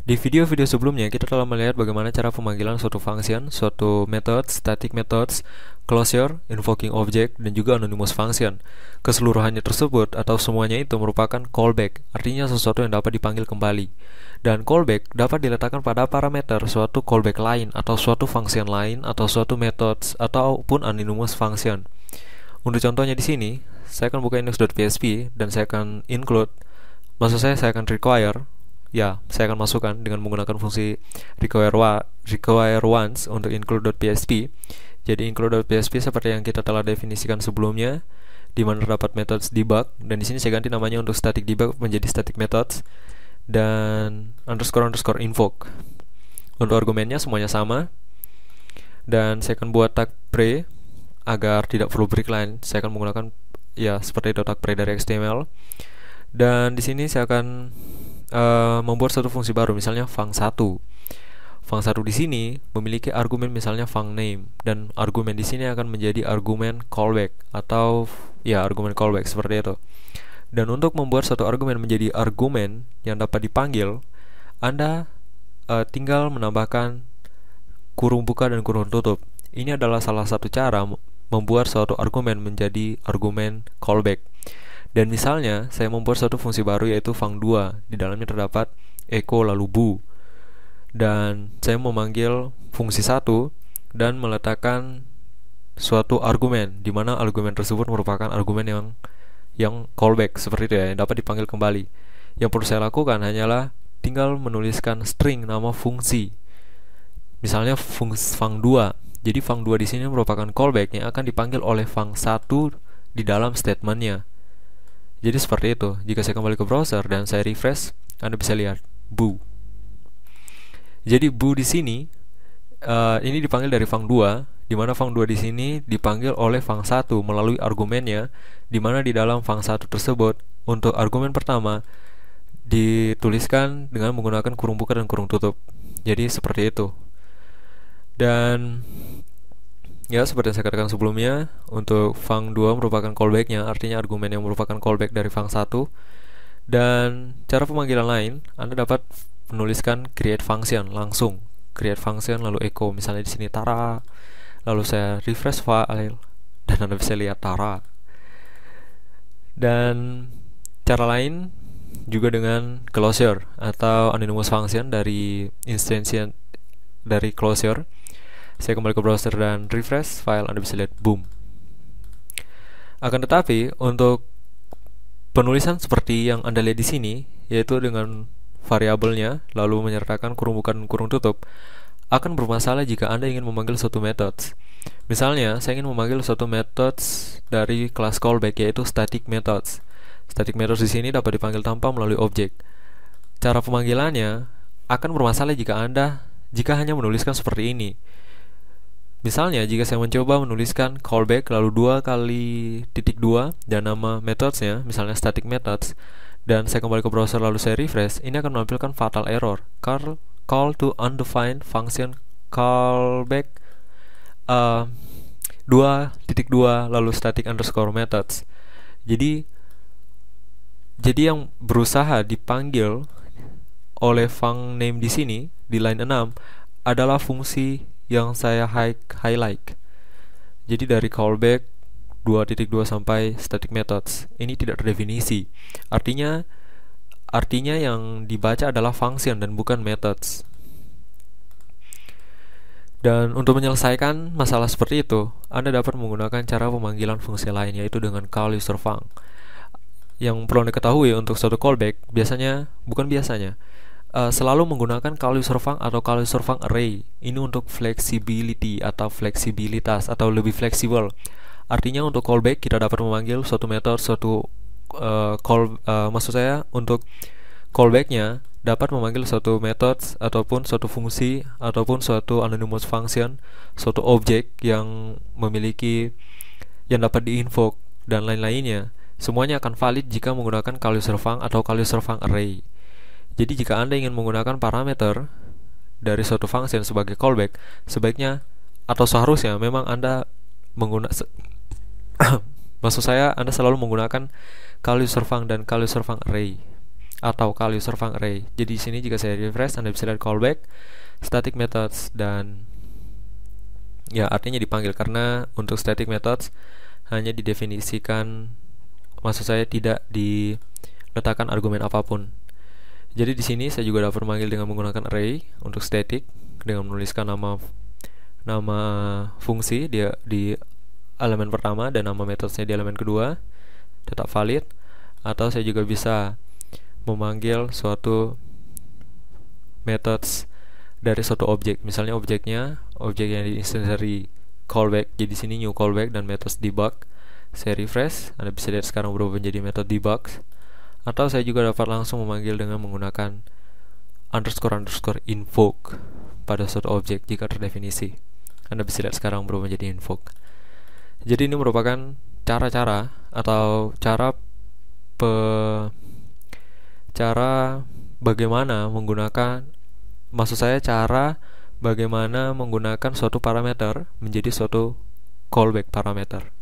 Di video-video sebelumnya, kita telah melihat bagaimana cara pemanggilan suatu function, suatu method, static methods, closure, invoking object, dan juga anonymous function. Keseluruhannya tersebut atau semuanya itu merupakan callback, artinya sesuatu yang dapat dipanggil kembali. Dan callback dapat diletakkan pada parameter suatu callback lain atau suatu function lain atau suatu methods ataupun anonymous function. Untuk contohnya di sini, saya akan buka index.php dan saya akan include, saya akan require. Saya akan masukkan dengan menggunakan fungsi require once untuk include.php. Jadi include.php seperti yang kita telah definisikan sebelumnya, di mana terdapat methods debug, dan di sini saya ganti namanya untuk static debug menjadi static methods, dan underscore invoke. Untuk argumennya semuanya sama, dan saya akan buat tag pre agar tidak perlu break line. Saya akan menggunakan seperti itu, tag pre dari HTML. Dan di sini saya akan membuat satu fungsi baru, misalnya fung1. Fung1 di sini memiliki argumen misalnya funName, dan argumen di sini akan menjadi argumen callback atau argumen callback seperti itu. Dan untuk membuat satu argumen menjadi argumen yang dapat dipanggil, Anda tinggal menambahkan kurung buka dan kurung tutup. Ini adalah salah satu cara membuat suatu argumen menjadi argumen callback. Dan misalnya saya membuat suatu fungsi baru yaitu fung2. Di dalamnya terdapat echo lalu bu. Dan saya memanggil fungsi 1 dan meletakkan suatu argumen, di mana argumen tersebut merupakan argumen yang callback seperti itu yang dapat dipanggil kembali. Yang perlu saya lakukan hanyalah tinggal menuliskan string nama fungsi. Misalnya fung2. Jadi fung2 di sini merupakan callback yang akan dipanggil oleh fung1 di dalam statementnya. Jadi seperti itu. Jika saya kembali ke browser dan saya refresh, Anda bisa lihat bu. Jadi bu di sini ini dipanggil dari fung2, di mana fung2 di sini dipanggil oleh fung1 melalui argumennya, di mana di dalam fung1 tersebut untuk argumen pertama dituliskan dengan menggunakan kurung buka dan kurung tutup. Jadi seperti itu. Dan seperti yang saya katakan sebelumnya, untuk fung2 merupakan callbacknya, artinya argumen yang merupakan callback dari fung1. Dan cara pemanggilan lain, Anda dapat menuliskan create function langsung, create function lalu echo, misalnya di sini Tara, lalu saya refresh file dan Anda bisa lihat Tara. Dan cara lain juga dengan closure atau anonymous function dari instansian dari closure. Saya kembali ke browser dan refresh file, Anda bisa lihat boom. Akan tetapi untuk penulisan seperti yang Anda lihat di sini, yaitu dengan variabelnya lalu menyertakan kurung buka dan kurung tutup, akan bermasalah jika Anda ingin memanggil suatu methods. Misalnya, saya ingin memanggil suatu methods dari kelas callback, yaitu static methods. Static methods di sini dapat dipanggil tanpa melalui objek. Cara pemanggilannya akan bermasalah jika hanya menuliskan seperti ini. Misalnya, jika saya mencoba menuliskan callback lalu 2 kali titik 2 dan nama methodsnya, misalnya static methods, dan saya kembali ke browser lalu saya refresh, ini akan menampilkan fatal error. Call to undefined function callback 2.2 lalu static underscore methods. Jadi yang berusaha dipanggil oleh funName di sini di line 6 adalah fungsi yang saya highlight. Jadi dari callback 2.2 sampai static methods ini tidak terdefinisi. Artinya yang dibaca adalah function dan bukan methods. Dan untuk menyelesaikan masalah seperti itu, Anda dapat menggunakan cara pemanggilan fungsi lain, yaitu dengan call user func. Yang perlu diketahui untuk suatu callback selalu menggunakan call user func atau call user func array. Ini untuk flexibility atau fleksibilitas atau lebih fleksibel. Artinya untuk callback kita dapat memanggil suatu method, untuk callbacknya dapat memanggil suatu methods ataupun suatu fungsi ataupun suatu anonymous function, suatu objek yang dapat diinvoke dan lain-lainnya. Semuanya akan valid jika menggunakan call user func atau call user func array. Jadi jika Anda ingin menggunakan parameter dari suatu function sebagai callback, sebaiknya atau seharusnya memang Anda Anda selalu menggunakan call user func dan call user func array. atau call user func array. Jadi di sini jika saya refresh, Anda bisa lihat callback, static methods, dan ya artinya dipanggil, karena untuk static methods hanya didefinisikan, maksud saya tidak diletakkan argumen apapun. Jadi di sini saya juga dapat memanggil dengan menggunakan array untuk static dengan menuliskan nama fungsi di elemen pertama dan nama metodenya di elemen kedua, tetap valid. Atau saya juga bisa memanggil suatu methods dari suatu objek. Misalnya objek yang diinstance dari callback, jadi sini new callback dan methods debug. Saya refresh, Anda bisa lihat sekarang berubah menjadi method debug. Atau saya juga dapat langsung memanggil dengan menggunakan underscore invoke pada suatu objek jika terdefinisi. Anda bisa lihat sekarang berubah menjadi invoke. Jadi ini merupakan cara-cara atau cara bagaimana menggunakan, maksud saya cara bagaimana menggunakan suatu parameter menjadi suatu callback parameter.